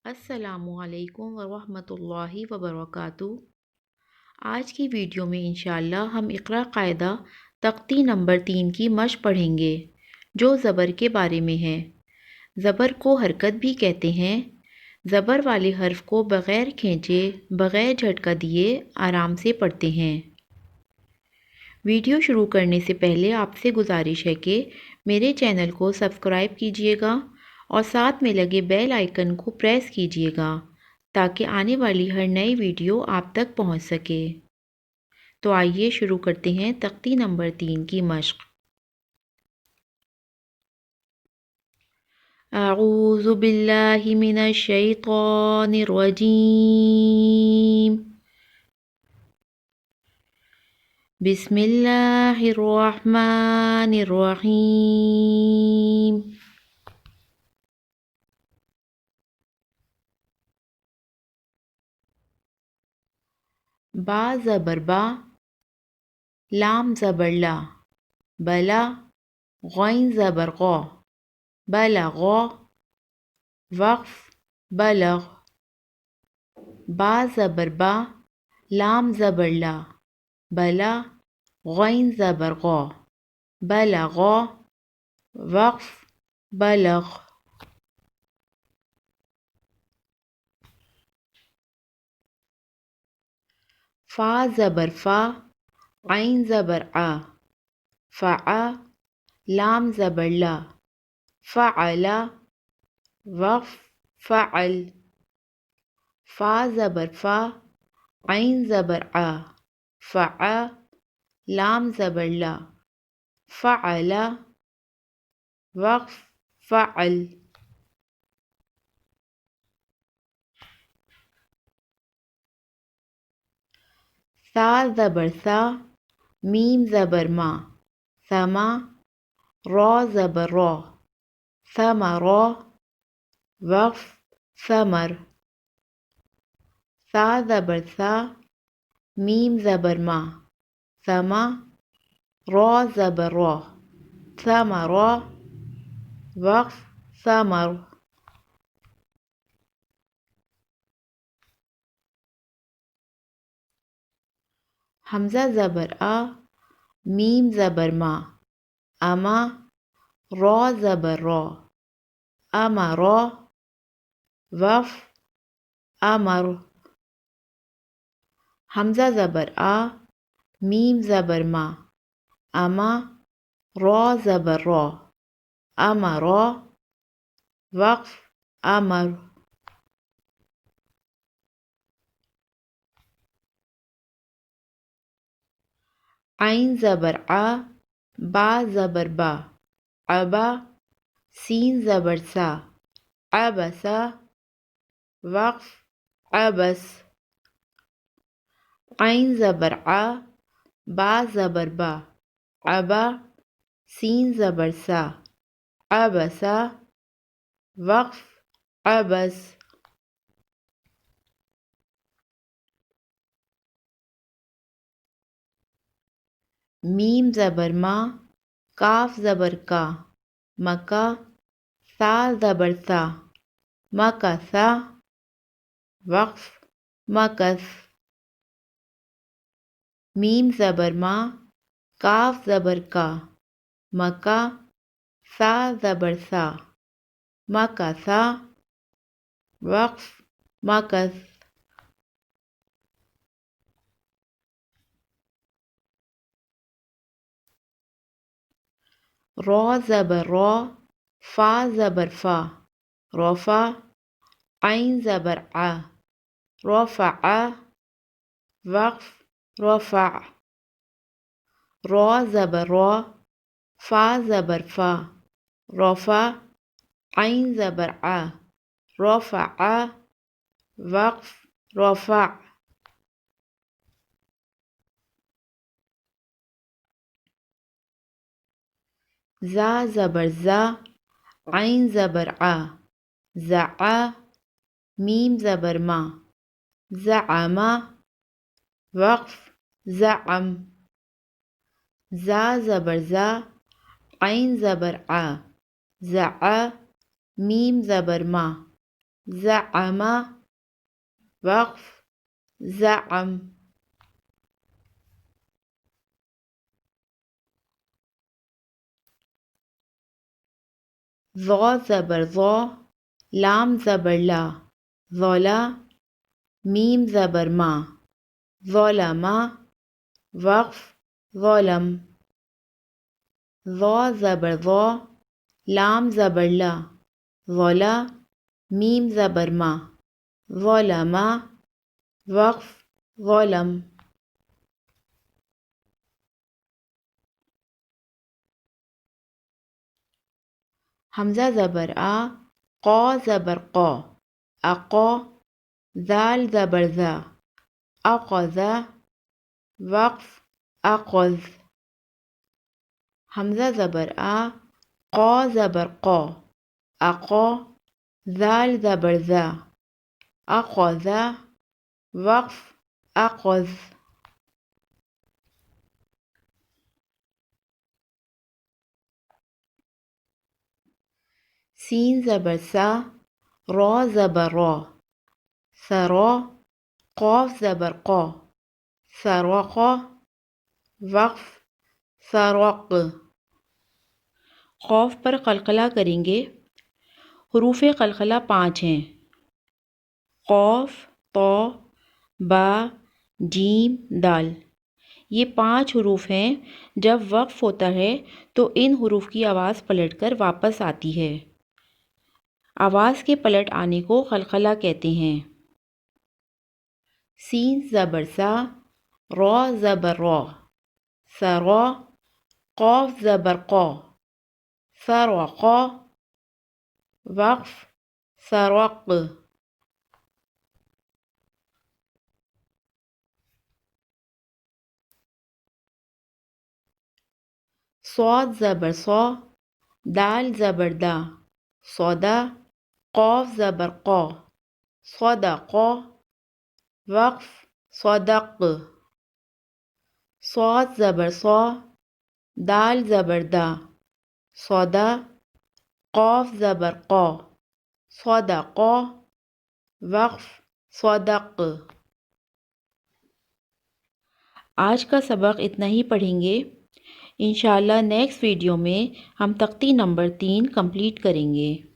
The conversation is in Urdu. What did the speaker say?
السلام علیکم ورحمۃ اللہ وبرکاتہ۔ آج کی ویڈیو میں انشاءاللہ ہم اقرا قاعدہ تختی نمبر 3 کی مشق پڑھیں گے جو زبر کے بارے میں ہے۔ زبر کو حرکت بھی کہتے ہیں۔ زبر والے حرف کو بغیر کھینچے، بغیر جھٹکا دیے آرام سے پڑھتے ہیں۔ ویڈیو شروع کرنے سے پہلے آپ سے گزارش ہے کہ میرے چینل کو سبسکرائب کیجیے گا اور ساتھ میں لگے بیل آئیکن کو پریس کیجیے گا تاکہ آنے والی ہر نئی ویڈیو آپ تک پہنچ سکے۔ تو آئیے شروع کرتے ہیں تختی نمبر 3 کی مشق۔ اعوذ باللہ من الشیطان الرجیم، بسم اللہ الرحمن الرحیم۔ با زبر با، لام زبر لا، بلا، غین زبر غا، بلغا، وقف بلغ۔ با زبر با، لام زبر لا، بلا، غین زبر غا، بلغا، وقف بلغ۔ فا زبر فا، عین زبر آ، فعا، لام زبر لا، فعلا، وقف فعل۔ فا زبر فا، عین زبر آ، فعا، لام زبر لا، فعلا، وقف فعل۔ سا زبر سا، میم زبر ما، سما، را زبر را، ثمرا، وقف ثمر۔ سا زبر سا، میم زبر ما، سما، را زبر را، ثمرا، وقف ثمر۔ حمزہ زبر آ، میم زبر ما، اما، را زبر را، امرا، وقف امر۔ حمزہ زبر آ، میم زبر ما، اما، را زبر را، امرا، وقف امر۔ عین زبر آ، با زبر با، ابا، سین زبر سا، عبسا، وقف عبس۔ عین زبر آ، با زبر با، ابا، سین زبر سا، عبسا، وقف عبس۔ میم زبر ما، کاف زبر کا، مکا، سا زبر سا، مکسا، وقف مکس۔ میم زبر ما، کاف زبر کا، مکا، سا زبر سا، مکسا، وقف مکس۔ را زبر را، فا زبر فا، رفع، عین زبر ع، رفع، وقف رفع۔ را زبر را، فا زبر فا، رفع، عین زبر ع، رفع، وقف رفع۔ زا زبر زا، عین زبر ع، زع، میم زبر ما، زعم، وقف زعم۔ زا زبر زا، عین زبر ع، زع، میم زبر ما، زعم وقف زعم. ظا زبر ظا، لام زبر لا، ظلا. میم زبر ما، ظلم. وقف ظلم. ظا زبر ظا، لام زبر لا، ظلا. میم زبر ما، ظلم. وقف ظلم. حمزہ زبر آ، قا زبر قا، اقا. ذال زبر ذا، اقذ. وقف اقذ. حمزہ زبر آ، قا زبر قا، اقا. ذال زبر ذا، اقذ. وقف اقذ. سین زبر سا، را زبر را، سرا. قاف زبر قا، سرقا. وقف سرق. قاف پر قلقلہ کریں گے. حروف قلقلہ 5 ہیں: قاف، طا، با، جیم، دال. یہ 5 حروف ہیں. جب وقف ہوتا ہے تو ان حروف کی آواز پلٹ کر واپس آتی ہے. آواز کے پلٹ آنے کو قلقلہ کہتے ہیں. سین زبر سا، را زبر را، سرا. قاف زبر قا، سرقا. وقف سرق. صاد زبر صا، دال زبر دا، صودا. قاف زبر قا، صدقا. وقف صدق. صاد زبر صا، دال زبر دا، صودا. قاف زبر قا، صدقا. وقف صدق. آج کا سبق اتنا ہی پڑھیں گے. انشاءاللہ نیکسٹ ویڈیو میں ہم تختی نمبر 3 کمپلیٹ کریں گے.